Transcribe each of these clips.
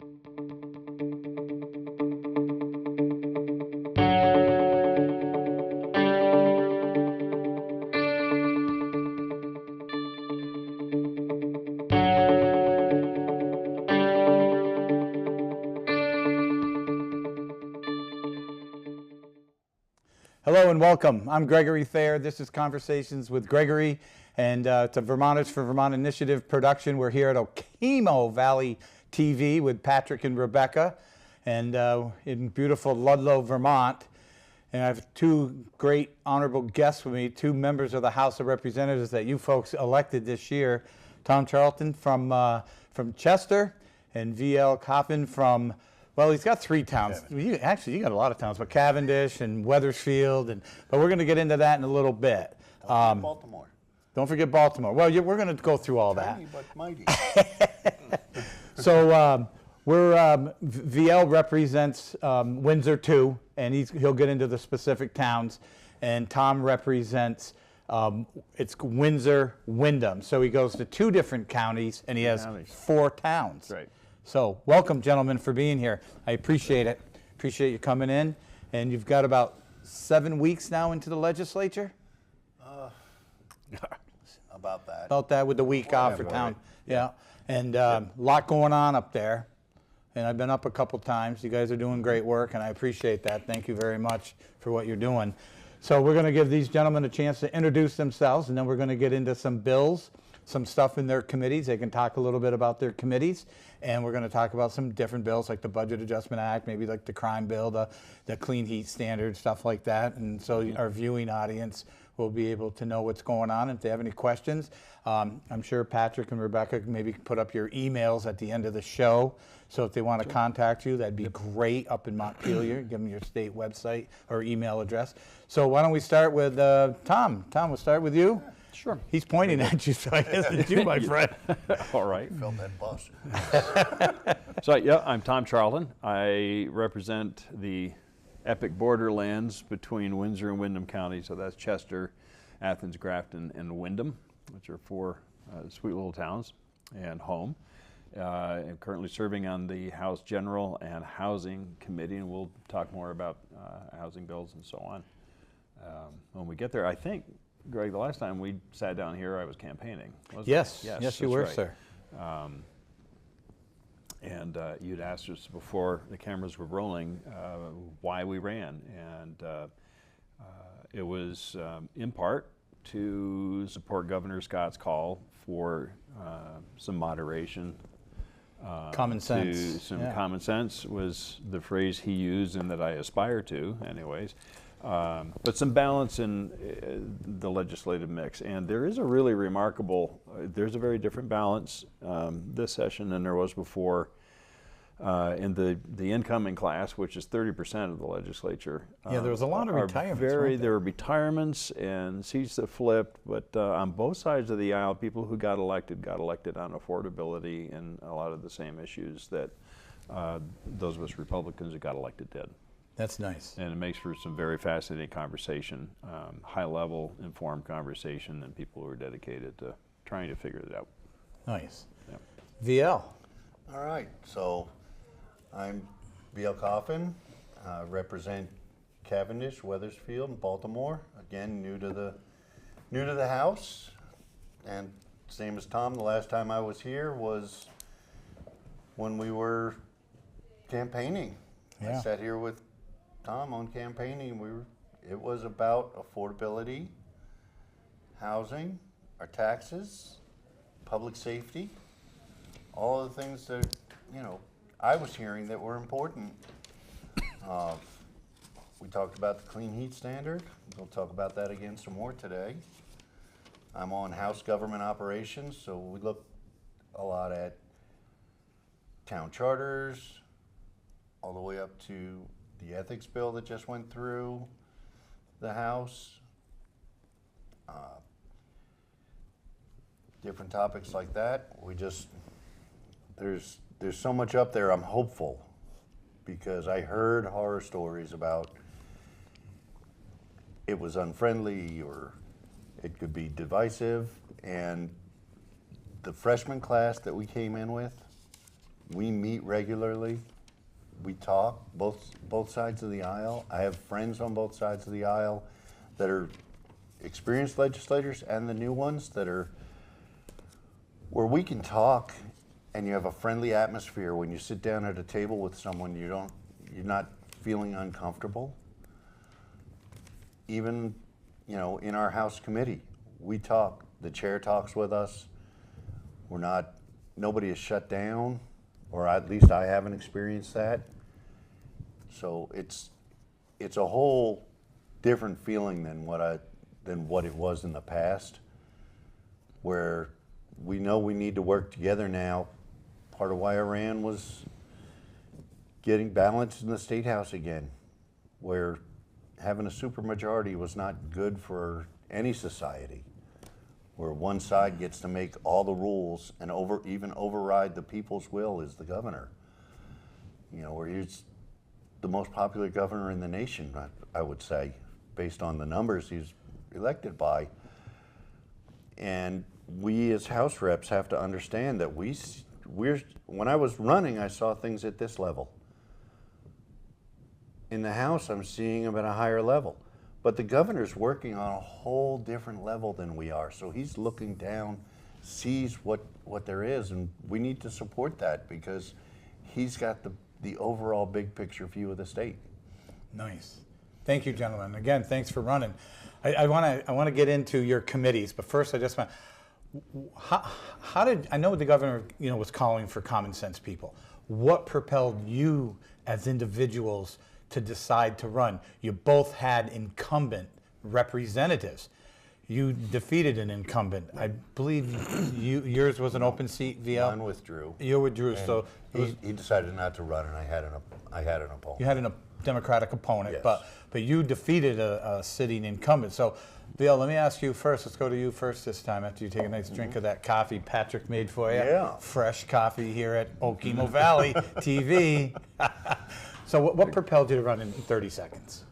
Hello and welcome. I'm Gregory Thayer. This is Conversations with Gregory, and it's a Vermonters for Vermont Initiative production. We're here at Okemo Valley TV with Patrick and Rebecca, and in beautiful Ludlow, Vermont. And I have two great honorable guests with me, two members of the House of Representatives that you folks elected this year. Tom Charlton from Chester, and VL Coffin from, well, he's got three towns. You got a lot of towns, but Cavendish and Wethersfield, but we're going to get into that in a little bit. Baltimore. Don't forget Baltimore. Well, we're going to go through all that. Tiny but mighty. So VL represents Windsor too, and he'll get into the specific towns. And Tom represents it's Windsor-Windham. So he goes to two different counties, and he has 4 towns. Right. So welcome, gentlemen, for being here. I appreciate it. Appreciate you coming in. And you've got about 7 weeks now into the legislature? About that. About that with the week off for town. Yeah. And a lot going on up there. And I've been up a couple times. You guys are doing great work, and I appreciate that. Thank you very much for what you're doing. So we're going to give these gentlemen a chance to introduce themselves, and then we're going to get into some bills, some stuff in their committees. They can talk a little bit about their committees, and we're going to talk about some different bills like the Budget Adjustment Act, maybe like the crime bill, the clean heat standard, stuff like that. And so our viewing audience will be able to know what's going on. If they have any questions, I'm sure Patrick and Rebecca can maybe put up your emails at the end of the show. So if they want to contact you, that'd be great up in Montpelier. Give them your state website or email address. So why don't we start with Tom? Tom, we'll start with you. Sure. He's pointing at you, so I guess it's you, my friend. All right. Felt that bus. So, yeah, I'm Tom Charlton. I represent the epic borderlands between Windsor and Windham counties. So that's Chester, Athens, Grafton, and Windham, which are 4 sweet little towns and home. I'm currently serving on the House General and Housing Committee, and we'll talk more about housing bills and so on when we get there. I think, Greg, the last time we sat down here, I was campaigning. Yes, you were, right. Sir. And you'd asked us before the cameras were rolling why we ran. And it was in part to support Governor Scott's call for some moderation. Common sense. Common sense was the phrase he used and that I aspire to anyways. But some balance in the legislative mix. And there is a really remarkable, there's a very different balance this session than there was before in the incoming class, which is 30% of the legislature. Yeah, there was a lot of retirements. There were retirements and seats that flipped, but on both sides of the aisle, people who got elected on affordability and a lot of the same issues that those of us Republicans who got elected did. That's nice. And it makes for some very fascinating conversation, high-level, informed conversation, and people who are dedicated to trying to figure it out. Nice. Yeah. VL. All right, so I'm VL Coffin, represent Cavendish-Weatherfield and Baltimore. Again, new to the House, and same as Tom. The last time I was here was when we were campaigning. Yeah. I sat here with Tom on campaigning. It was about affordability, housing, our taxes, public safety, all of the things that I was hearing that were important. We talked about the clean heat standard. We'll talk about that again some more today. I'm on House Government Operations, so we look a lot at town charters, all the way up to the ethics bill that just went through the House. Different topics like that. There's so much up there. I'm hopeful because I heard horror stories about it was unfriendly or it could be divisive, and the freshman class that we came in with We meet regularly. We talk, both sides of the aisle. I have friends on both sides of the aisle that are experienced legislators and the new ones that are where we can talk and you have a friendly atmosphere when you sit down at a table with someone you're not feeling uncomfortable. Even, you know, in our House committee, we talk. The chair talks with us. Nobody is shut down, or at least I haven't experienced that. So it's a whole different feeling than what it was in the past, where we know we need to work together now. Part of why I ran was getting balance in the State House again, where having a supermajority was not good for any society, where one side gets to make all the rules and even override the people's will is the governor. You know, where he's the most popular governor in the nation, I would say, based on the numbers he's elected by. And we as House reps have to understand that when I was running, I saw things at this level. In the House, I'm seeing them at a higher level. But the governor's working on a whole different level than we are. So he's looking down, sees what there is, and we need to support that because he's got the overall big picture view of the state. Nice. Thank you, gentlemen. Again, thanks for running. I want to get into your committees, but first I just want, I know the governor, you know, was calling for common sense people. What propelled you as individuals to decide to run? You both had incumbent representatives. You defeated an incumbent. I believe yours was an open seat, VL? Mine withdrew. You withdrew, And so he decided not to run, and I had an opponent. you had a Democratic opponent, Yes. but you defeated a sitting incumbent. So, VL, let me ask you first. Let's go to you first this time after you take a nice drink of that coffee Patrick made for you. Yeah. Fresh coffee here at Okemo Valley TV. So what propelled you to run in 30 seconds?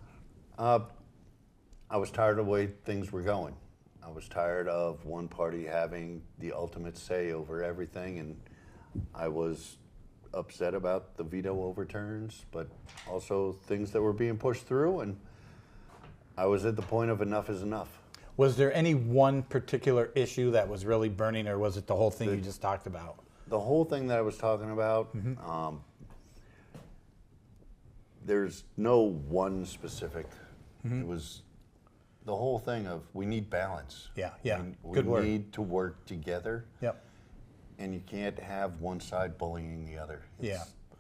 I was tired of the way things were going. I was tired of one party having the ultimate say over everything, and I was upset about the veto overturns, but also things that were being pushed through, and I was at the point of enough is enough. Was there any one particular issue that was really burning, or was it the whole thing you just talked about? The whole thing that I was talking about, there's no one specific. It was the whole thing of we need balance. Yeah. We Good word. need to work together. Yep. And you can't have one side bullying the other.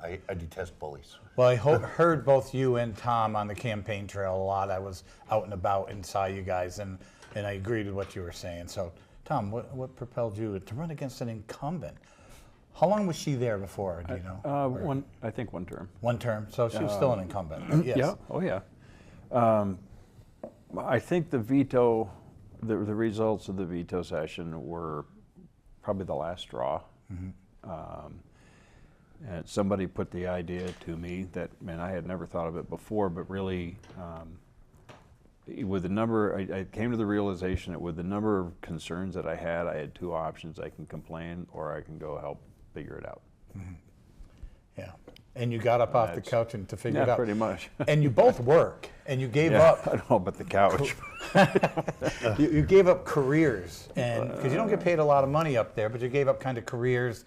I detest bullies. Well, I heard both you and Tom on the campaign trail a lot. I was out and about and saw you guys, and I agreed with what you were saying. So, Tom, what propelled you to run against an incumbent? How long was she there before, do you know? I think one term. One term, so she was still an incumbent. Yes. Yeah, oh yeah. I think the results of the veto session were probably the last straw. And somebody put the idea to me that, man, I had never thought of it before, but really, with the number, I came to the realization that with the number of concerns that I had two options. I can complain or I can go help figure it out. Yeah. And you got up off the couch and to figure it out. Yeah, pretty much. And you both work, and you gave up. I don't know about the couch. You gave up careers, and because you don't get paid a lot of money up there, but you gave up kind of careers,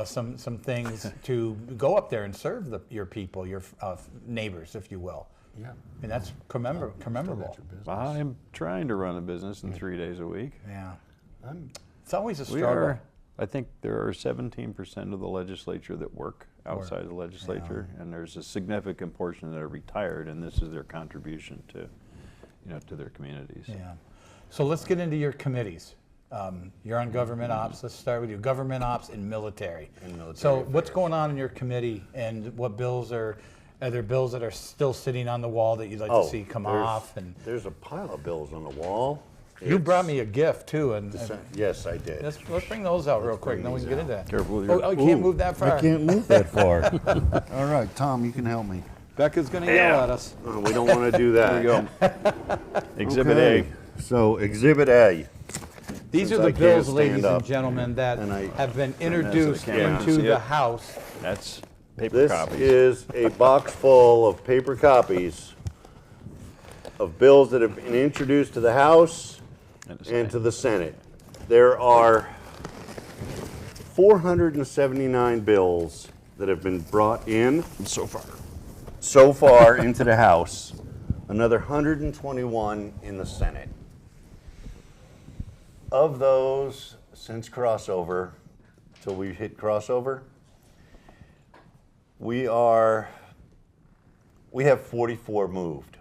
some things to go up there and serve your people, your neighbors, if you will. Yeah. And that's commemorable. I'm trying to run a business in 3 days a week. Yeah. It's always a struggle. I think there are 17% of the legislature that work outside the legislature, and there's a significant portion that are retired, and this is their contribution to, to their communities. Yeah. So let's get into your committees. You're on government ops. Let's start with you. Government ops and military. So what's going on in your committee, and what bills are there bills that are still sitting on the wall that you'd like to see come off? And there's a pile of bills on the wall. You brought me a gift too, and yes, I did. Let's bring those out real quick, and then we can get into that. Careful with I can't move that far. I can't move that far. All right, Tom, you can help me. Becca's going to yell at us. Oh, we don't want to do that. There you go. Exhibit A. So, Exhibit A. These since are the I can't bills, stand ladies and up. gentlemen, that And I- have been introduced camera. into See the it? House. That's paper This copies. is a box full of paper copies of bills that have been introduced to the House and to the Senate. There are 479 bills that have been brought in so far. into the House, another 121 in the Senate. Of those, since crossover, till we hit crossover, we have 44 moved.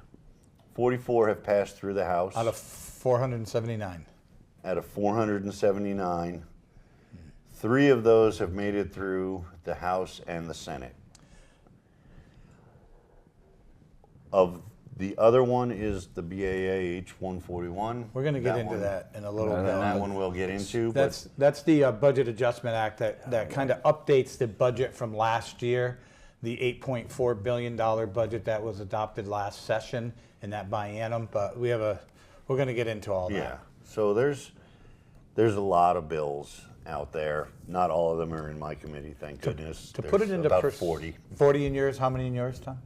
44 have passed through the House Out of 479. out of 479. 3 of those have made it through the House and the Senate. Of the other one is the BAA H141. We're going to get That into one- that in a little And bit. that one we'll get into. But That's the Budget Adjustment Act that kind of updates the budget from last year, the $8.4 billion budget that was adopted last session in that biennium. But we're going to get into all that. yeah, so there's a lot of bills out there. Not all of them are in my committee, thank goodness. To put it There's into about 40. 40 in yours. How many in yours, Tom?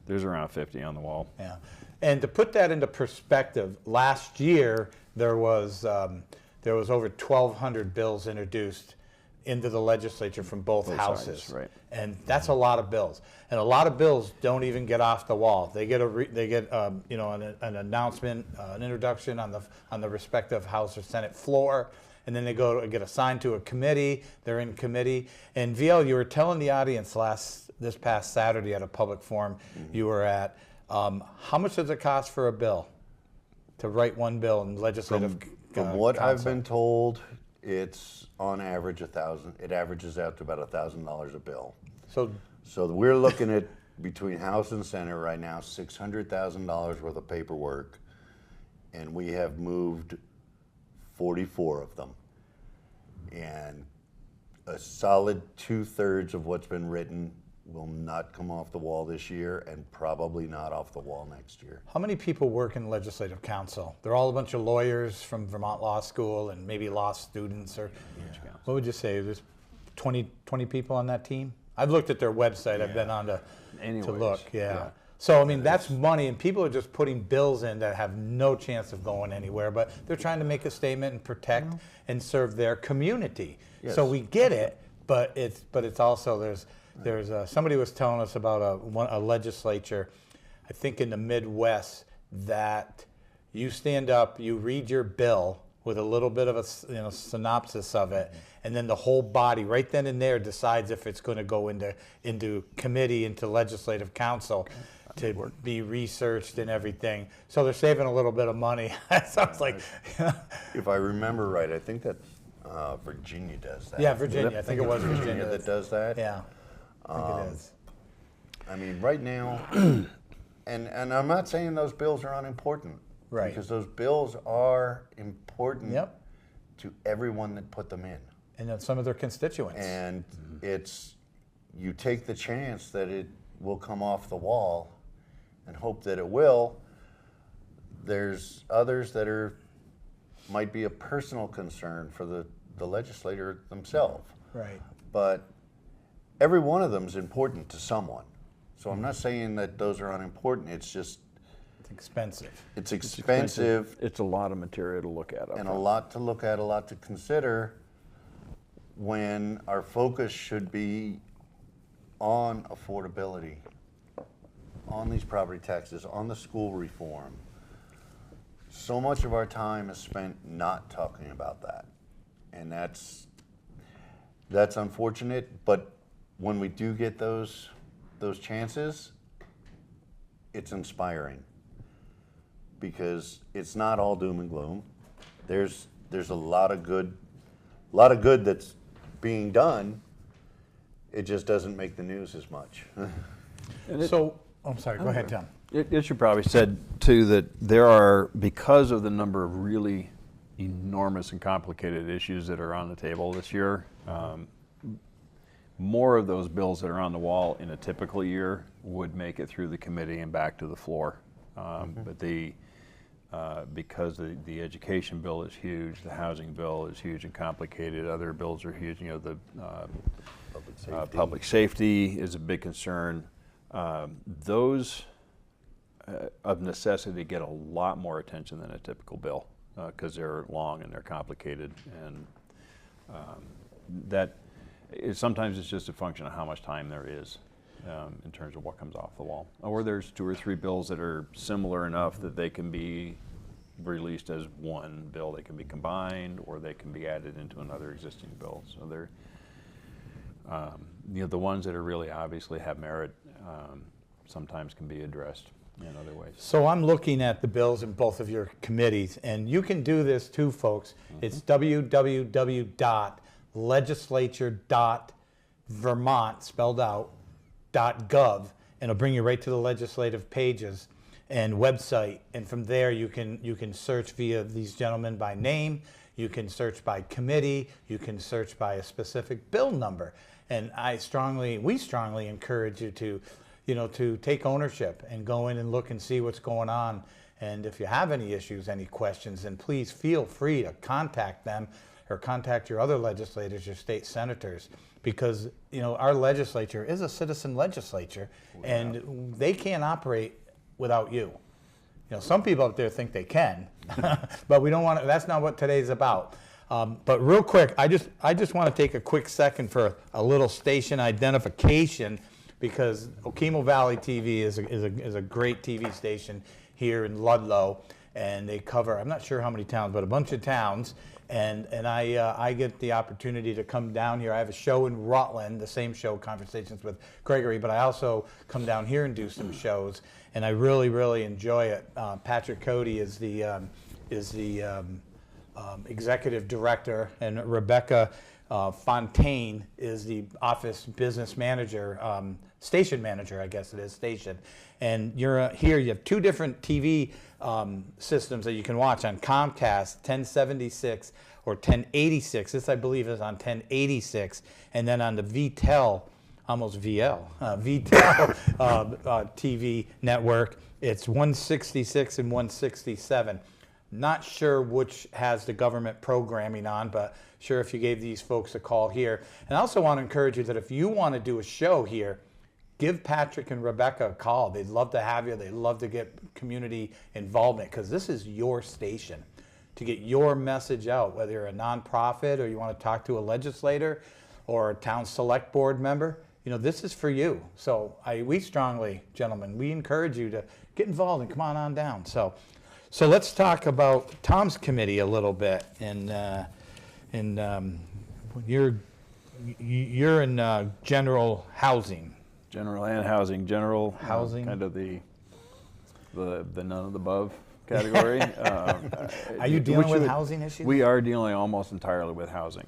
There's around 50 on the wall. Yeah, and to put that into perspective, last year there was over 1,200 bills introduced into the legislature from both houses, sides, right. And that's a lot of bills. And a lot of bills don't even get off the wall. They get an announcement, an introduction on the respective House or Senate floor, and then they get assigned to a committee. They're in committee. And VL, you were telling the audience this past Saturday at a public forum you were at, how much does it cost for a bill to write one bill in legislative From what I've council? been told, it's on average $1,000. It averages out to about $1,000 a bill. So We're looking at between House and Senate right now, $600,000 worth of paperwork, and we have moved 44 of them. And a solid 2/3 of what's been written will not come off the wall this year, and probably not off the wall next year. how many people work in legislative council? They're all a bunch of lawyers from Vermont Law School and maybe law students, or what would you say? There's 20 people on that team? I've looked at their website. I've been on to look. Yeah. So, I mean, that's money, and people are just putting bills in that have no chance of going anywhere, but they're trying to make a statement and protect and serve their community. Yes. So we get it, but it's also, there's somebody was telling us about a legislature, I think in the Midwest, that you stand up, you read your bill with a little bit of a synopsis of it, and then the whole body right then and there decides if it's going to go into committee, into legislative council to be researched and everything. So they're saving a little bit of money. It sounds like. If I remember right, I think that Virginia does that. Yeah, Virginia. I think it was Virginia that does that. Yeah, I think it is. I mean, right now, and I'm not saying those bills are unimportant. Right. Because those bills are important Yep. to everyone that put them in. And then some of their constituents. And you take the chance that it will come off the wall and hope that it will. There's others that might be a personal concern for the legislator themselves. Right. But every one of them is important to someone. So I'm not saying that those are unimportant. It's just It's expensive. it's expensive It's a lot of material to look at. and a lot to look at, a lot to consider, when our focus should be on affordability, on these property taxes, on the school reform. So much of our time is spent not talking about that. And that's unfortunate, but when we do get those chances, it's inspiring, because it's not all doom and gloom. There's a lot of good that's being done. It just doesn't make the news as much. I'm sorry, go ahead, Tom. It should probably said too that there are, because of the number of really enormous and complicated issues that are on the table this year, more of those bills that are on the wall in a typical year would make it through the committee and back to the floor. But because the education bill is huge, the housing bill is huge and complicated, other bills are huge. You know, the public safety is a big concern. Those of necessity get a lot more attention than a typical bill because they're long and they're complicated, and sometimes it's just a function of how much time there is in terms of what comes off the wall. Or there's 2 or 3 bills that are similar enough that they can be released as one bill. They can be combined, or they can be added into another existing bill. So they're, you know, the ones that are really obviously have merit sometimes can be addressed in other ways. So I'm looking at the bills in both of your committees, and you can do this too, folks. It's www.legislature.vermont, spelled out, .gov, and it'll bring you right to the legislative pages and website. And from there, you can search via these gentlemen by name. You can search by committee. You can search by a specific bill number. And we strongly encourage you to, you know, to take ownership and go in and look and see what's going on. And if you have any issues, any questions, then please feel free to contact them or contact your other legislators, your state senators, because, you know, our legislature is a citizen legislature, and they can't operate without you. You know, some people out there think they can, but we don't want to. That's not what today's about. But real quick, I just want to take a quick second for a little station identification, because Okemo Valley TV is a great TV station here in Ludlow, and they cover, I'm not sure how many towns, but a bunch of towns. And I get the opportunity to come down here. I have a show in Rutland, the same show, Conversations with Gregory, but I also come down here and do some shows, and I really, really enjoy it. Patrick Cody is the executive director, and Rebecca Fontaine is the office business manager, station manager, I guess it is, station. And you're here, you have 2 different TV systems that you can watch on Comcast, 1076 or 1086. This, I believe, is on 1086. And then on the VTEL, almost VL, VTEL TV network, it's 166 and 167. Not sure which has the government programming on, but sure if you gave these folks a call here. And I also want to encourage you that if you want to do a show here, give Patrick and Rebecca a call. They'd love to have you. They'd love to get community involvement, because this is your station to get your message out, whether you're a nonprofit or you want to talk to a legislator or a town select board member. You know, this is for you. So we strongly, gentlemen, we encourage you to get involved and come on down. So let's talk about Tom's committee a little bit. And you're in general housing. General and housing. General housing, kind of the none of the above category. Are you dealing with housing issues? We are dealing almost entirely with housing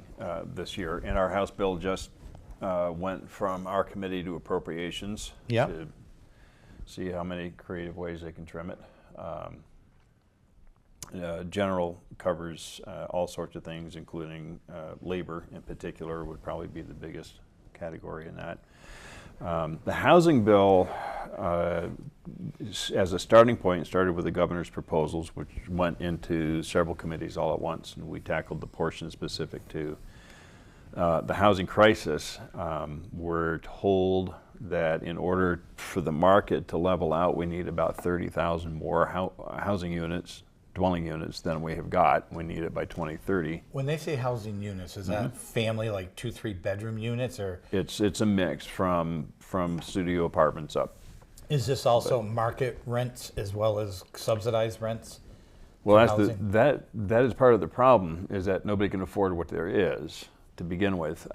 this year, and our House bill just went from our committee to appropriations to see how many creative ways they can trim it. General covers all sorts of things, including labor in particular would probably be the biggest category in that. The housing bill, as a starting point, started with the governor's proposals, which went into several committees all at once, and we tackled the portion specific to the housing crisis. We're told that in order for the market to level out, we need about 30,000 more housing units, dwelling units, than we have got. We need it by 2030. When they say housing units, is that family, like 2-3 bedroom units, or? It's a mix from studio apartments up. Is this also market rents as well as subsidized rents? Well, that is part of the problem, is that nobody can afford what there is to begin with.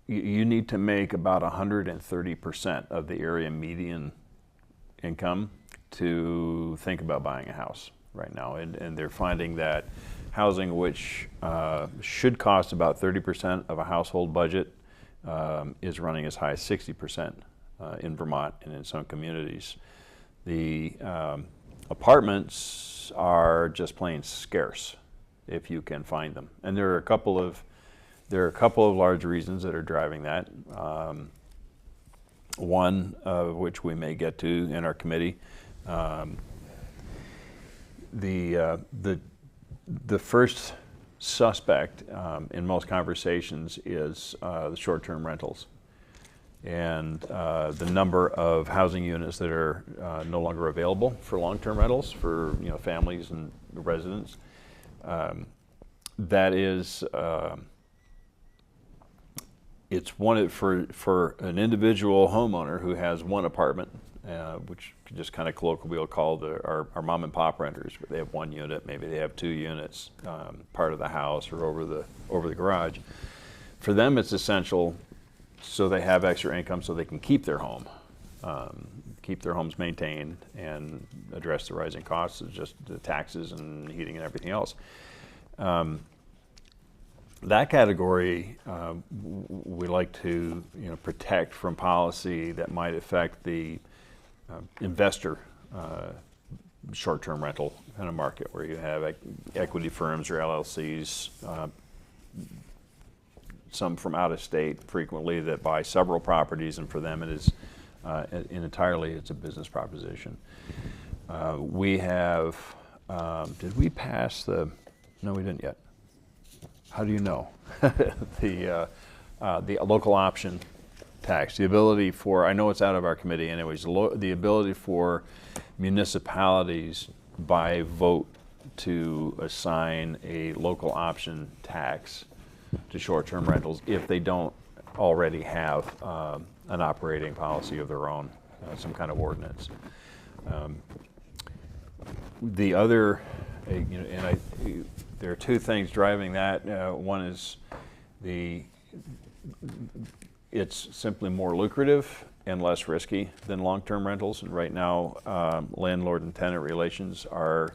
You need to make about 130% of the area median income to think about buying a house right now, and they're finding that housing, which should cost about 30% of a household budget, is running as high as 60% in Vermont and in some communities. The apartments are just plain scarce if you can find them, and there are a couple of large reasons that are driving that. one of which we may get to in our committee. The first suspect in most conversations is the short-term rentals, and the number of housing units that are no longer available for long-term rentals for families and residents. That is, it's one for an individual homeowner who has one apartment, which just kind of colloquially we'll call our mom and pop renters. They have one unit, maybe they have 2 units, part of the house or over the garage. For them, it's essential so they have extra income so they can keep their home, keep their homes maintained, and address the rising costs of just the taxes and heating and everything else. That category we like to protect from policy that might affect the investor short-term rental kind of market, where you have equity firms or LLCs, some from out of state frequently, that buy several properties, and for them it is entirely it's a business proposition. We have, did we pass no, we didn't yet. How do you know? The local option tax, the ability for, I know it's out of our committee anyways, the ability for municipalities by vote to assign a local option tax to short-term rentals if they don't already have an operating policy of their own, some kind of ordinance. The other, there are 2 things driving that. One is it's simply more lucrative and less risky than long-term rentals. And right now, landlord and tenant relations are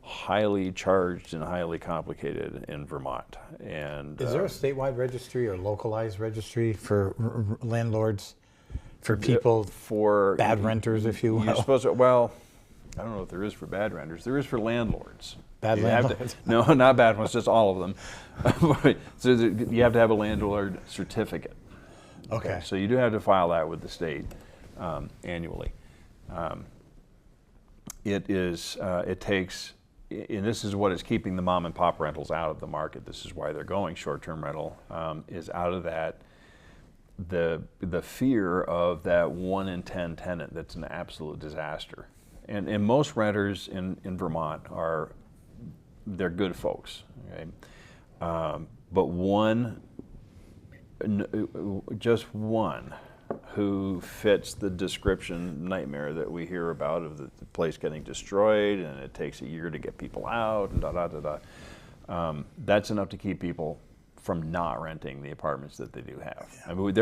highly charged and highly complicated in Vermont. And is there a statewide registry or localized registry for landlords, for people, for bad renters, if you will? You're supposed to, well, I don't know if there is for bad renters. There is for landlords. Bad landlords? No, not bad ones, just all of them. So you have to have a landlord certificate. Okay. So you do have to file that with the state annually. It takes, and this is what is keeping the mom and pop rentals out of the market. This is why they're going short-term rental, is out of that, the fear of that 1 in 10 tenant that's an absolute disaster. And most renters in Vermont they're good folks, okay? But just one who fits the description nightmare that we hear about of the place getting destroyed and it takes a year to get people out and that's enough to keep people from not renting the apartments that they do have. Yeah. I mean,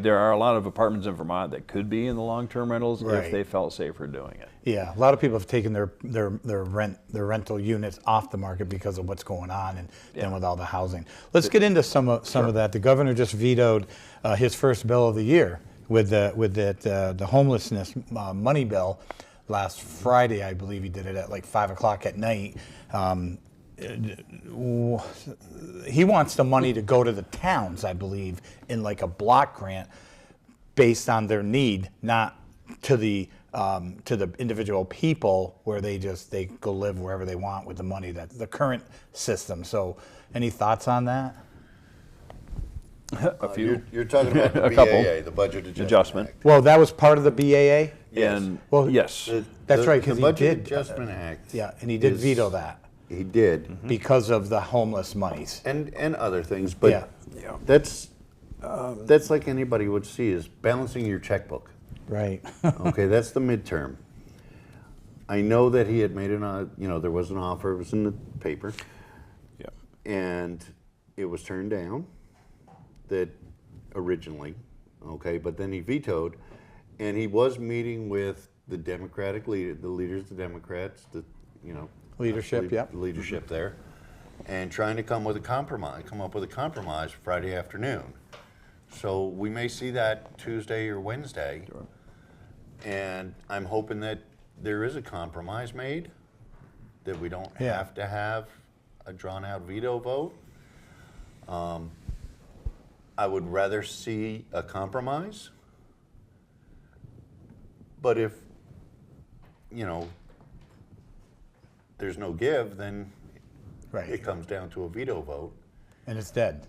there are a lot of apartments in Vermont that could be in the long-term rentals if they felt safer doing it. Yeah, a lot of people have taken their rental units off the market because of what's going on and with all the housing. Let's get into some of that. The governor just vetoed his first bill of the year with the homelessness money bill last Friday. I believe he did it at like 5 o'clock at night. He wants the money to go to the towns, I believe, in like a block grant based on their need, not to the individual people where they go live wherever they want with the money, that's the current system. So any thoughts on that? A few. You're talking about the BAA, the Budget Adjustment Act. Well, that was part of the BAA? Yes. Yes. That's right, because the he Budget did. Adjustment Act. Yeah, and he did veto that. He did. Because of the homeless monies. And other things, but that's like anybody would see, is balancing your checkbook. Right. Okay, that's the midterm. I know that he had made there was an offer, it was in the paper. Yeah. And it was turned down, that originally, okay, but then he vetoed, and he was meeting with the Democratic leader, the leaders of the Democrats, leadership there, and trying to come up with a compromise Friday afternoon. So we may see that Tuesday or Wednesday. Sure. And I'm hoping that there is a compromise made, that we don't have to have a drawn-out veto vote. I would rather see a compromise But if, there's no give, then Right. it comes down to a veto vote. And it's dead.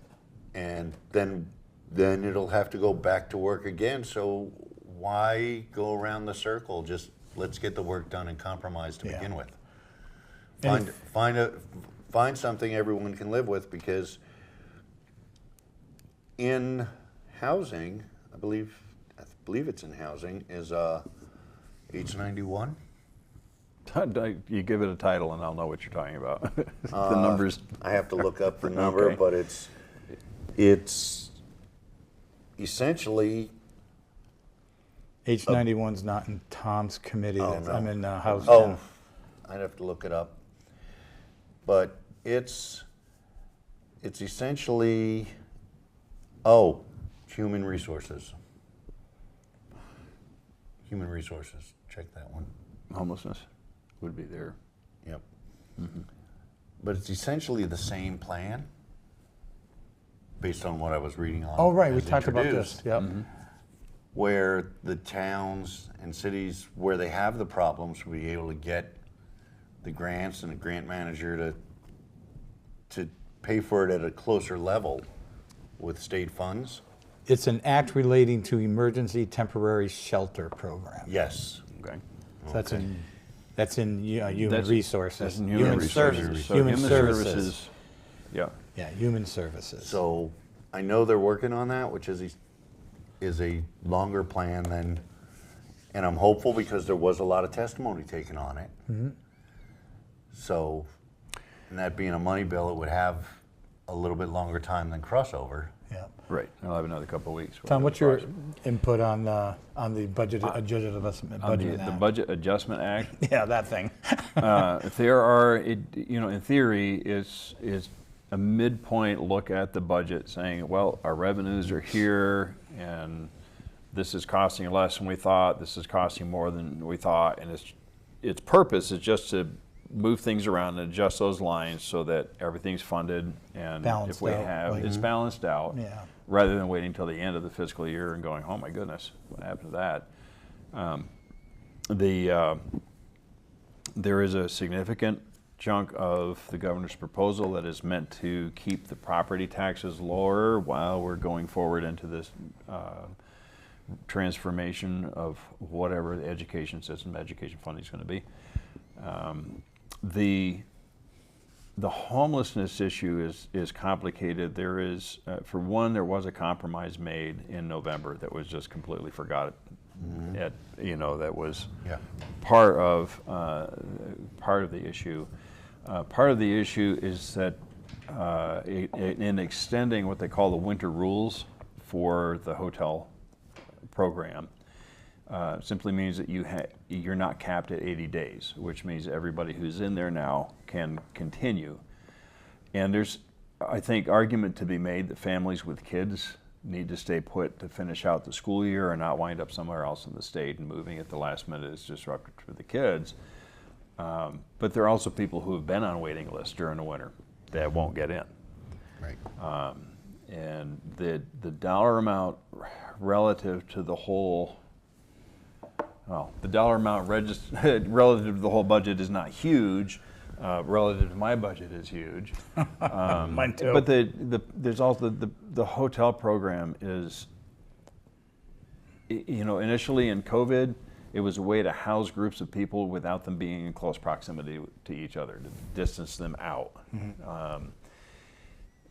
And then it'll have to go back to work again. So why go around the circle? Just let's get the work done and compromise to Yeah. begin with. And Find something everyone can live with, because in housing, I believe it's in housing, is H91. You give it a title and I'll know what you're talking about. The numbers. I have to look up the number, Okay. but it's essentially. H91's not in Tom's committee. Oh, no. I'm in House. Oh, I'd have to look it up. But it's essentially, human resources. Human resources, check that one. Homelessness would be there. Yep. But it's essentially the same plan, based on what I was reading on. Oh, right, we as talked about this. introduced, Yep. Where the towns and cities where they have the problems will be able to get the grants and the grant manager to pay for it at a closer level with state funds. It's an act relating to emergency temporary shelter program. Yes. Okay. So that's in human That's- resources. That's in human resources. services. So Human services. Yeah. Yeah, human services. So I know they're working on that, which is a longer plan than, and I'm hopeful because there was a lot of testimony taken on it. So, and that being a money bill, it would have a little bit longer time than crossover. Yeah. Right. I'll have another couple of weeks. Tom, what's your input on the budget adjustment? on Budget the Act? Budget Adjustment Act? Yeah, that thing. There are, in theory, is a midpoint look at the budget saying, well, our revenues are here and this is costing less than we thought, this is costing more than we thought, and its purpose is just to move things around and adjust those lines so that everything's funded, and Balanced if we out, have, like- it's balanced out, Yeah. rather than waiting till the end of the fiscal year and going, oh my goodness, what happened to that? There is a significant chunk of the governor's proposal that is meant to keep the property taxes lower while we're going forward into this transformation of whatever the education system, education funding is going to be. The homelessness issue is complicated. There is, for one, there was a compromise made in November that was just completely forgotten. That was Yeah. part of the issue. Part of the issue is that in extending what they call the winter rules for the hotel program, simply means that you're not capped at 80 days, which means everybody who's in there now can continue. And there's, I think, argument to be made that families with kids need to stay put to finish out the school year and not wind up somewhere else in the state, and moving at the last minute is disruptive for the kids. But there are also people who have been on waiting lists during the winter that won't get in. Right. And the dollar amount relative to the whole, the dollar amount relative to the whole budget is not huge. Relative to my budget is huge. Mine too. But there's also the hotel program is, initially in COVID, it was a way to house groups of people without them being in close proximity to each other, to distance them out.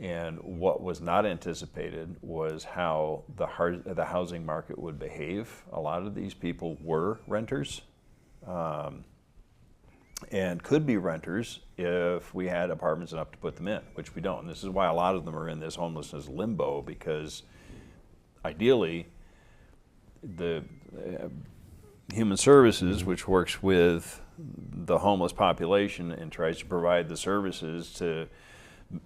And what was not anticipated was how the housing market would behave. A lot of these people were renters, and could be renters if we had apartments enough to put them in, which we don't. And this is why a lot of them are in this homelessness limbo, because ideally, the Human Services, which works with the homeless population and tries to provide the services to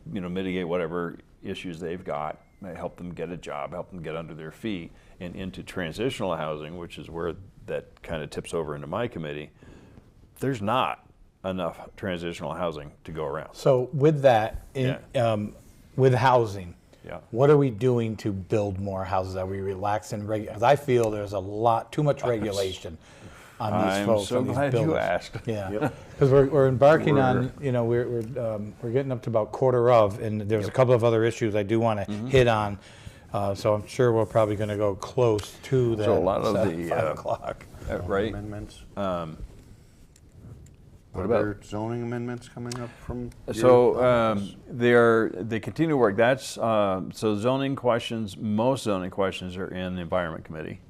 mitigate whatever issues they've got, help them get a job, help them get under their feet, and into transitional housing, which is where that kind of tips over into my committee. There's not enough transitional housing to go around. So with that, with housing, Yeah. what are we doing to build more houses? Are we relaxing? Because I feel there's too much regulation. on these I'm folks, so on these glad builders. you asked. Yeah, because we're embarking on, we're getting up to about quarter of, and there's a couple of other issues I do want to hit on. So I'm sure we're probably going to go close to that. So a lot of the 5 o'clock. right. Amendments. What Other zoning amendments coming up from? So they continue to work. That's so zoning questions. Most zoning questions are in the Environment Committee,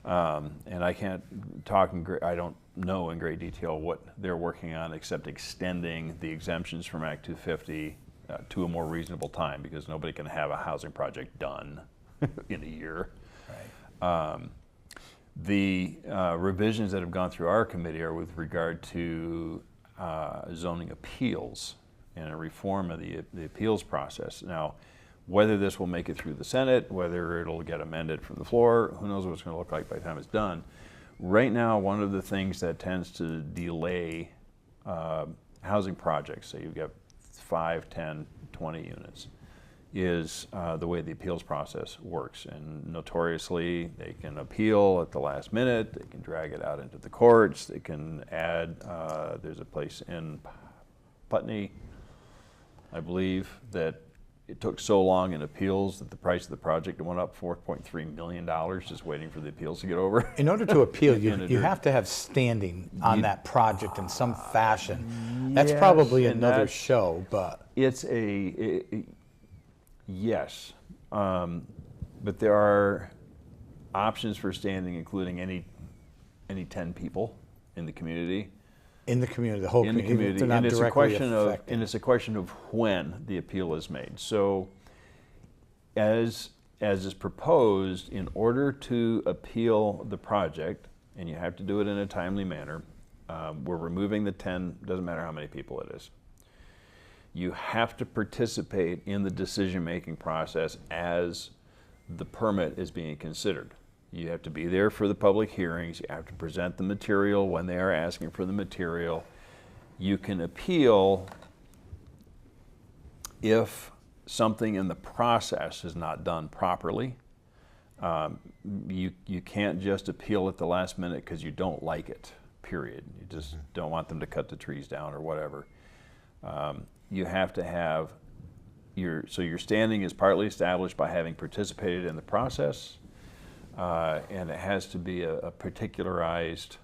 and I can't talk I don't know in great detail what they're working on, except extending the exemptions from Act 250 to a more reasonable time, because nobody can have a housing project done in a year. Right. The revisions that have gone through our committee are with regard to zoning appeals and a reform of the appeals process. Now, whether this will make it through the Senate, whether it'll get amended from the floor, who knows what it's going to look like by the time it's done. Right now, one of the things that tends to delay housing projects, so you've got 5, 10, 20 units, is the way the appeals process works. And notoriously, they can appeal at the last minute, they can drag it out into the courts, they can add, there's a place in Putney, I believe, that it took so long in appeals that the price of the project went up $4.3 million just waiting for the appeals to get over. In order to appeal, you have to have standing on that project in some fashion. That's probably another show, but it's yes, but there are options for standing, including any 10 people in the community. In the community, the whole In the community, they're not and it's a directly question of affected. it's a question of when the appeal is made. So, as is proposed, in order to appeal the project, and you have to do it in a timely manner, we're removing the 10. Doesn't matter how many people it is. You have to participate in the decision-making process as the permit is being considered. You have to be there for the public hearings. You have to present the material when they are asking for the material. You can appeal if something in the process is not done properly. You can't just appeal at the last minute because you don't like it, period. You just don't want them to cut the trees down or whatever. You have to have your standing is partly established by having participated in the process, and it has to be a particularized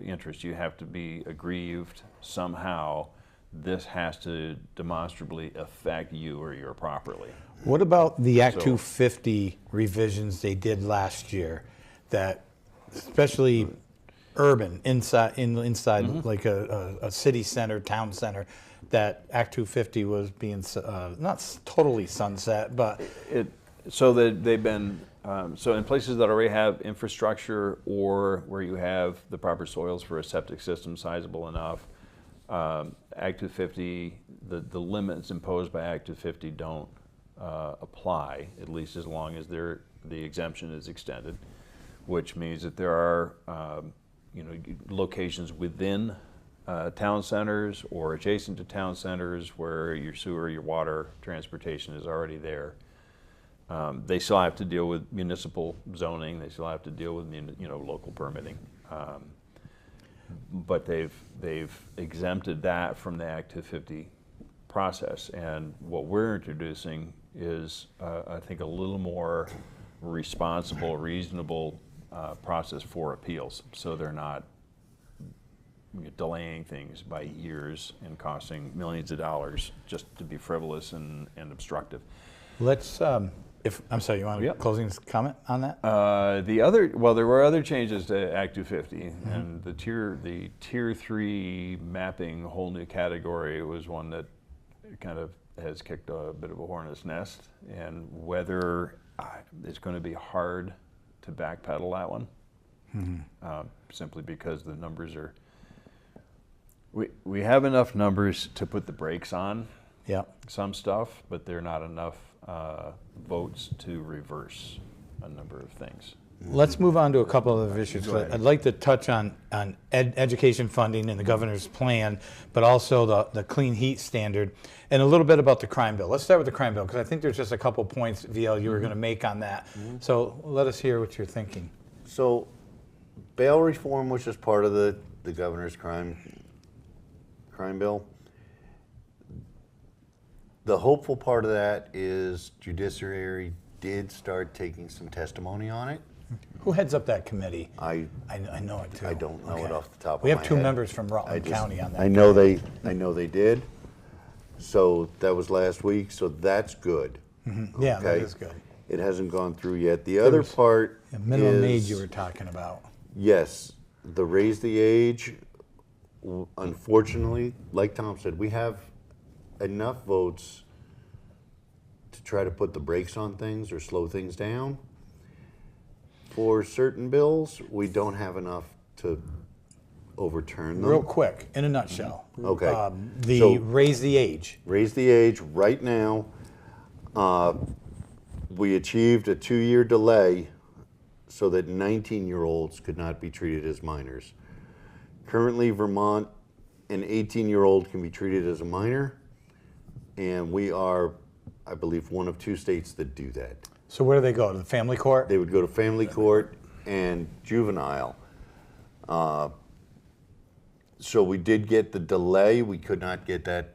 interest. You have to be aggrieved somehow. This has to demonstrably affect you or your property. What about the Act 250 revisions they did last year, that especially urban, inside like a city center, town center, that Act 250 was being not totally sunset, but so that they've been so in places that already have infrastructure or where you have the proper soils for a septic system sizable enough, Act 250, the limits imposed by Act 250 don't apply, at least as long as the exemption is extended, which means that there are locations within town centers or adjacent to town centers where your sewer, your water, transportation is already there. They still have to deal with municipal zoning. They still have to deal with local permitting. But they've exempted that from the Act 250 process. And what we're introducing is, I think, a little more responsible, reasonable process for appeals. So they're not delaying things by years and costing millions of dollars just to be frivolous and obstructive. let's, I'm sorry, you want a closing comment on that? There were other changes to Act 250, and the tier 3 mapping, whole new category, was one that kind of has kicked a bit of a hornet's nest, and whether it's going to be hard to backpedal that one, simply because the numbers are. We have enough numbers to put the brakes on some stuff, but they're not enough votes to reverse a number of things. Let's move on to a couple of issues. I'd like to touch on education funding and the governor's plan, but also the clean heat standard, and a little bit about the crime bill. Let's start with the crime bill, because I think there's just a couple points, VL, you were going to make on that. So let us hear what you're thinking. So Bail reform, which is part of the governor's crime bill. The hopeful part of that is judiciary did start taking some testimony on it. Who heads up that committee? I know it too. I don't know it off the top of We my have two head. members from Rutland County on that. I know they did. So that was last week, so that's good. Yeah, that Okay? is good. It hasn't gone through yet. The other part The minimum age is, you were talking about. yes, the raise the age, unfortunately, like Tom said, we have enough votes to try to put the brakes on things or slow things down. For certain bills, we don't have enough to overturn them. Real quick, in a nutshell. Okay. The raise the age. Raise the age right now. We achieved a 2-year delay so that 19-year-olds could not be treated as minors. Currently, Vermont, an 18-year-old can be treated as a minor, and we are, I believe, one of 2 states that do that. So where do they go? To the family court? They would go to family court and juvenile. So we did get the delay. We could not get that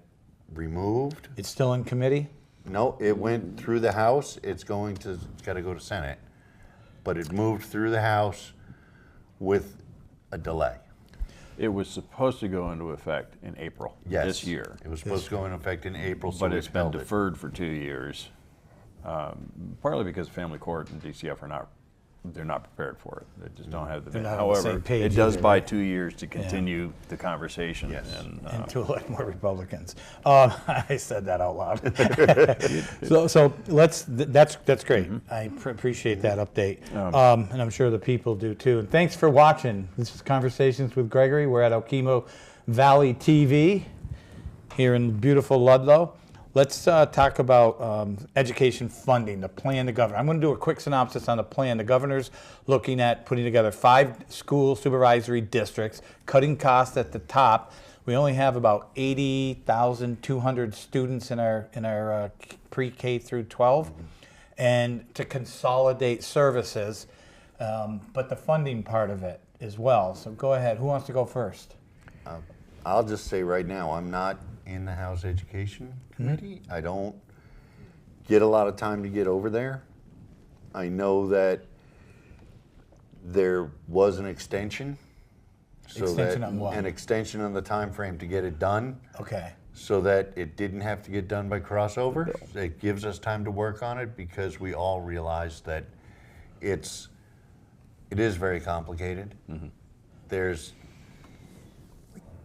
removed. It's still in committee? No, it went through the House. It's got to go to Senate. But it moved through the House with a delay. It was supposed to go into effect in April this year. It was supposed to go into effect in April, so But we it's been held it. deferred for 2 years, partly because family court and DCF they're not prepared for it. They just don't have the. They're not on the However, same page it does either, buy right? 2 years to continue the conversation. Yes. And to elect more Republicans. I said that out loud. so that's great. I appreciate that update, and I'm sure the people do too. And thanks for watching. This is Conversations with Gregory. We're at Okemo Valley TV here in beautiful Ludlow. Let's talk about education funding, the plan the governor. I'm going to do a quick synopsis on the plan. The governor's looking at putting together 5 school supervisory districts, cutting costs at the top. We only have about 80,200 students in our pre-K through 12, and to consolidate services, but the funding part of it as well. So go ahead. Who wants to go first? I'll just say right now, I'm not in the House Education Committee. I don't get a lot of time to get over there. I know that there was an extension. Extension on what? An extension on the time frame to get it done. Okay. So that it didn't have to get done by crossover. It gives us time to work on it because we all realize that it is very complicated. There's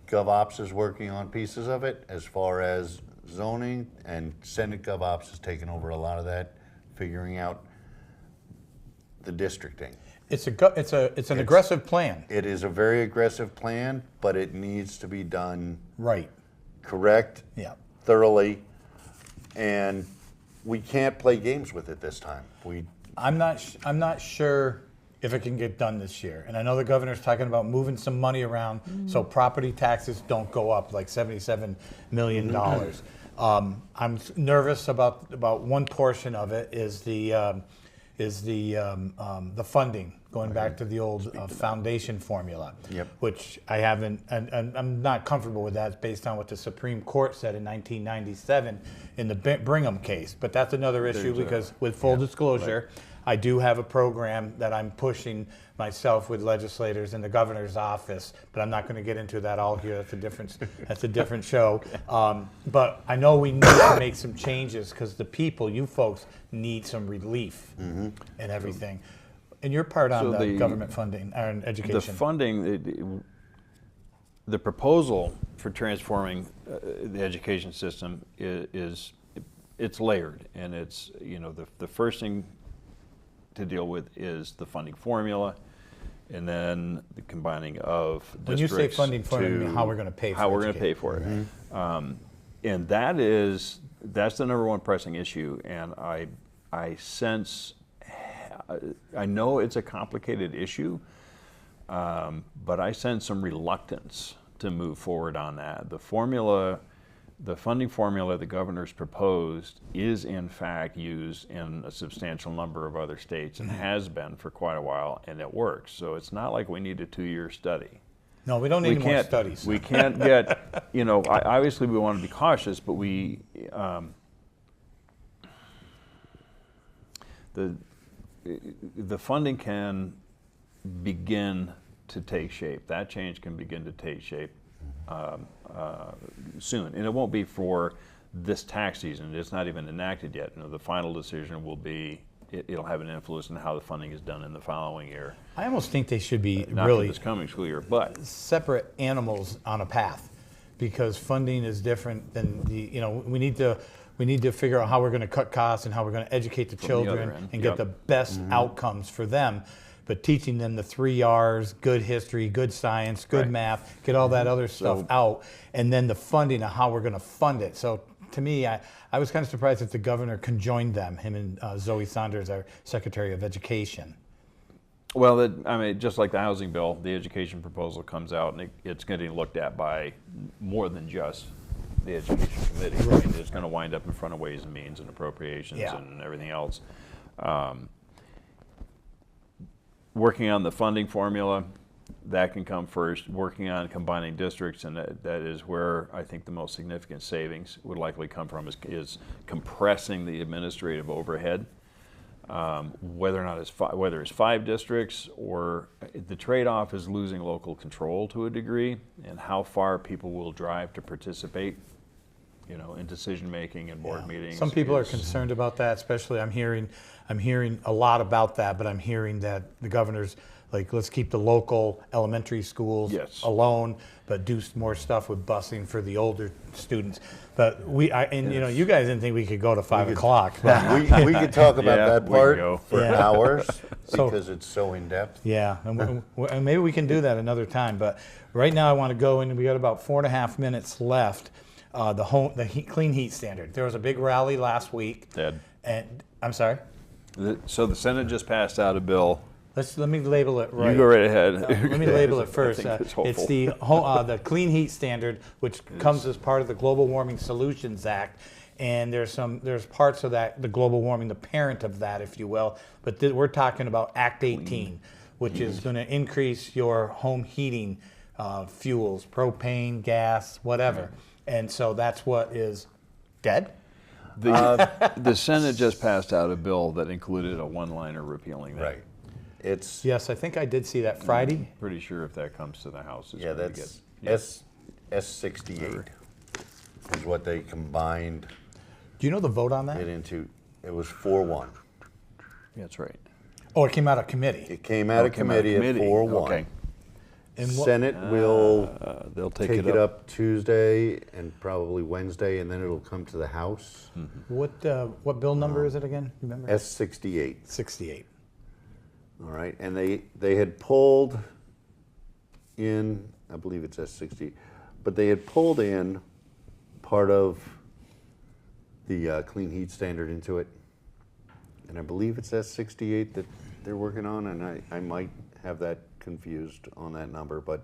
GovOps is working on pieces of it as far as zoning, and Senate GovOps has taken over a lot of that, figuring out the districting. It's an aggressive plan. It is a very aggressive plan, but it needs to be done Right. correct, Yeah. thoroughly, and we can't play games with it this time. I'm not sure if it can get done this year. And I know the governor's talking about moving some money around so property taxes don't go up like $77 million. I'm nervous about one portion of it is the funding, going back to the old foundation formula, which I haven't, and I'm not comfortable with that based on what the Supreme Court said in 1997 in the Brigham case. But that's another issue because with full disclosure, I do have a program that I'm pushing myself with legislators in the governor's office, but I'm not going to get into that all here. That's a different show. But I know we need to make some changes because the people, you folks, need some relief and everything. And your part on the government funding and education. The funding, the proposal for transforming the education system it's layered, and it's the first thing to deal with is the funding formula, and then the combining of districts. When you say funding formula, you mean how we're going to pay for it. How we're going to pay for it. And that's the number one pressing issue, and I sense, I know it's a complicated issue, but I sense some reluctance to move forward on that. The formula the funding formula the governor's proposed is in fact used in a substantial number of other states and has been for quite a while, and it works. So it's not like we need a 2-year study. No, we don't need any more studies. We can't get, obviously we want to be cautious, but the funding can begin to take shape. That change can begin to take shape soon, and it won't be for this tax season. It's not even enacted yet. The final decision will be, it'll have an influence on how the funding is done in the following year. I almost think they should be Not really for this coming school year, but separate animals on a path, because funding is different than we need to figure out how we're going to cut costs and how we're going to educate the children and get the best outcomes for them. But teaching them the 3 R's, good history, good science, good math, get all that other stuff out, and then the funding of how we're going to fund it. So to me, I was kind of surprised that the governor conjoined them, him and Zoe Saunders, our Secretary of Education. Well, just like the housing bill, the education proposal comes out, and it's getting looked at by more than just the education committee. I mean, it's going to wind up in front of Ways and Means and Appropriations and everything else. Working on the funding formula, that can come first. Working on combining districts, and that is where I think the most significant savings would likely come from, is compressing the administrative overhead. Whether or not whether it's 5 districts, or the trade-off is losing local control to a degree, and how far people will drive to participate, in decision making and board meetings. Some people are concerned about that, especially I'm hearing a lot about that, but I'm hearing that the governor's like, let's keep the local elementary schools alone, but do more stuff with busing for the older students. But you guys didn't think we could go to 5 o'clock. We could talk about that part for hours because it's so in depth. Yeah, and maybe we can do that another time. But right now I want to go in, and we got about 4.5 minutes left. The clean heat standard. There was a big rally last week. And I'm sorry. So the Senate just passed out a bill. Let me label it right. You go right ahead. Let me label it first. It's the Clean Heat Standard, which comes as part of the Global Warming Solutions Act, and there's parts of that, the global warming, the parent of that, if you will. But we're talking about Act 18, which is going to increase your home heating fuels, propane, gas, whatever. And so that's what is dead. The Senate just passed out a bill that included a one-liner repealing that. Right. Yes, I think I did see that Friday. Pretty sure if that comes to the House, it's that's S68 is what they combined. Do you know the vote on that? It was 4-1. That's right. Oh, it came out of committee. It came out of committee at 4-1. Okay. And Senate will they'll take it up Tuesday and probably Wednesday, and then it'll come to the House. What bill number is it again? Remember? S68. 68. All right, and they had pulled in, I believe it's S60, but they had pulled in part of the clean heat standard into it, and I believe it's S68 that they're working on, and I might have that confused on that number, but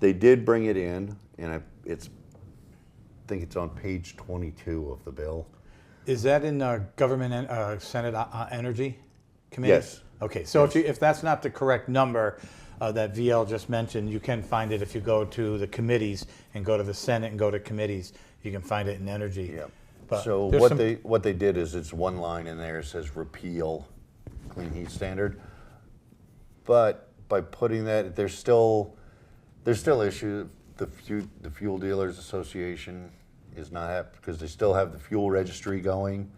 they did bring it in, and I think it's on page 22 of the bill. Is that in Government Senate Energy Committee? Yes. Okay, so if that's not the correct number that VL just mentioned, you can find it if you go to the committees and go to the Senate and go to committees. You can find it in Energy. Yeah. But so what they did is it's one line in there. It says repeal clean heat standard, but by putting that, there's still issue. The Fuel Dealers Association is not happy because they still have the fuel registry going.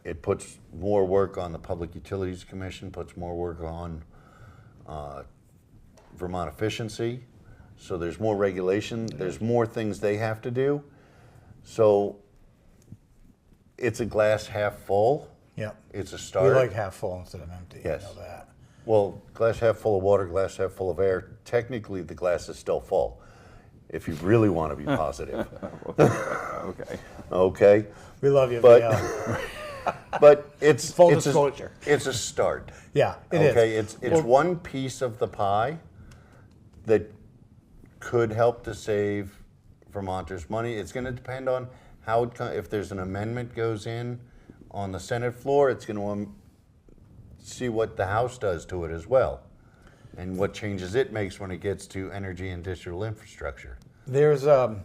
It puts more work on the Public Utilities Commission, puts more work on Vermont Efficiency. So there's more regulation. There's more things they have to do. So it's a glass half full. Yeah. It's a start. We like half full instead of empty. Yes. You know that. Well, glass half full of water, glass half full of air. Technically, the glass is still full, if you really want to be positive. Okay. Okay. We love you, But, VL. but it's Full disclosure. It's a start. Yeah, it is. Okay, it's one piece of the pie that could help to save Vermonters money. It's going to depend on how if there's an amendment goes in on the Senate floor, it's going to see what the House does to it as well, and what changes it makes when it gets to energy and digital infrastructure. There's a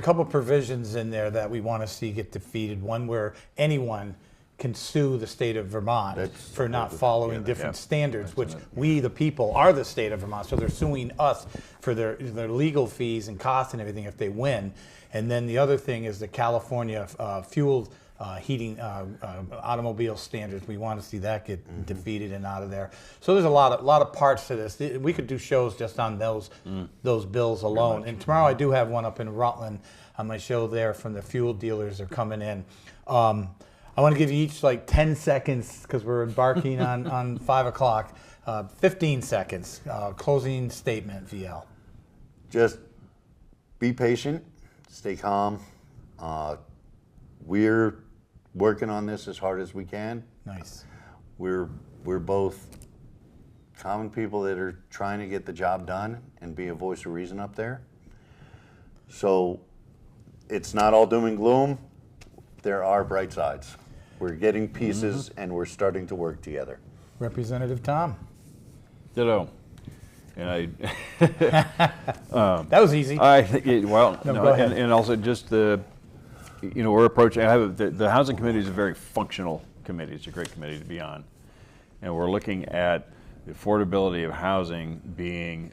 couple provisions in there that we want to see get defeated. One where anyone can sue the state of Vermont for not following different standards, which we, the people, are the state of Vermont. So they're suing us for their legal fees and costs and everything if they win. And then the other thing is the California fuel heating automobile standards. We want to see that get defeated and out of there. So there's a lot of parts to this. We could do shows just on those bills alone. And tomorrow I do have one up in Rutland on my show there from the fuel dealers. They're coming in. I want to give you each like 10 seconds because we're embarking on 5 o'clock. 15 seconds. Closing statement, VL. Just be patient, stay calm. We're working on this as hard as we can. Nice. We're both common people that are trying to get the job done and be a voice of reason up there. So it's not all doom and gloom. There are bright sides. We're getting pieces and we're starting to work together. Representative Tom. Ditto. And that was easy. go ahead. And also just we're approaching. The housing committee is a very functional committee. It's a great committee to be on, and we're looking at the affordability of housing being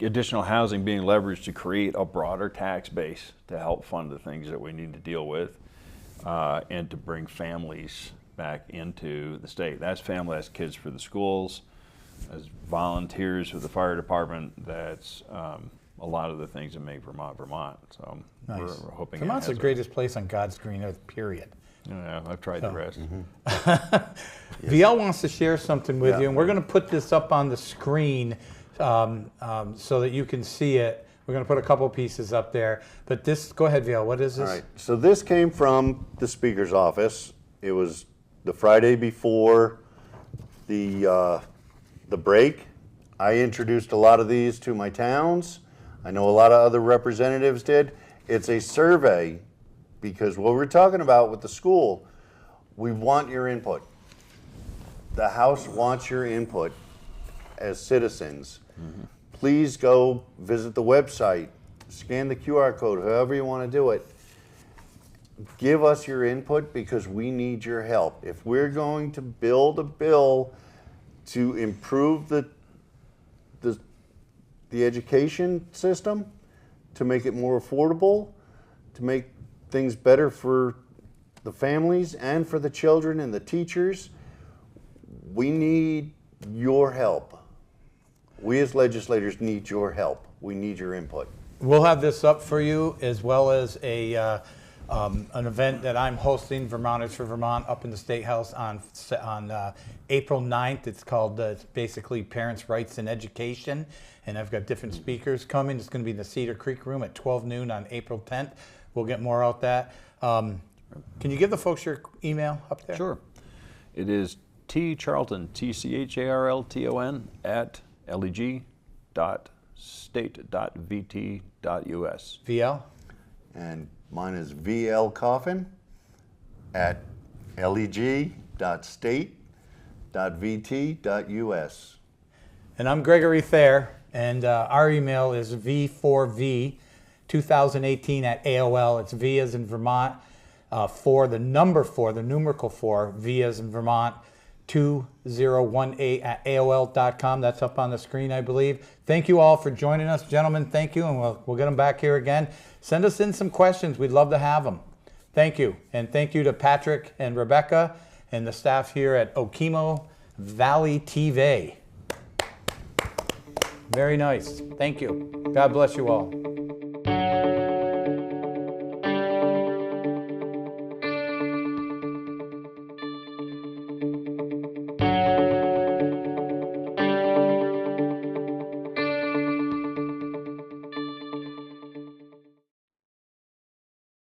additional housing being leveraged to create a broader tax base to help fund the things that we need to deal with, and to bring families back into the state. That's family, that's kids for the schools, as volunteers for the fire department. That's a lot of the things that make Vermont, Vermont. So nice. we're hoping Vermont's the greatest place on God's green earth, period. Yeah, I've tried the rest. VL wants to share something with you, and we're going to put this up on the screen so that you can see it. We're going to put a couple pieces up there. But this, go ahead, VL, what is this? All right, so this came from the Speaker's office. It was the Friday before the break. I introduced a lot of these to my towns. I know a lot of other representatives did. It's a survey because what we're talking about with the school, we want your input. The House wants your input as citizens. Please go visit the website, scan the QR code, however you want to do it. Give us your input because we need your help. If we're going to build a bill to improve the education system, to make it more affordable, to make things better for the families and for the children and the teachers, we need your help. We as legislators need your help. We need your input. We'll have this up for you as well as an event that I'm hosting, Vermonters for Vermont, up in the State House on April 9th. It's called basically Parents' Rights in Education, and I've got different speakers coming. It's going to be in the Cedar Creek Room at 12 noon on April 10th. We'll get more out that. Can you give the folks your email up there? Sure. It is tcharlton, TCHARLTON, at leg.state.vt.us. VL? And mine is VL Coffin at leg.state.vt.us. And I'm Gregory Thayer, and our email is v4v2018 at AOL. It's V as in Vermont, the numerical 4, V as in Vermont, 2018 at AOL.com. That's up on the screen, I believe. Thank you all for joining us. Gentlemen, thank you, and we'll get them back here again. Send us in some questions. We'd love to have them. Thank you. And thank you to Patrick and Rebecca and the staff here at Okemo Valley TV. Very nice. Thank you. God bless you all.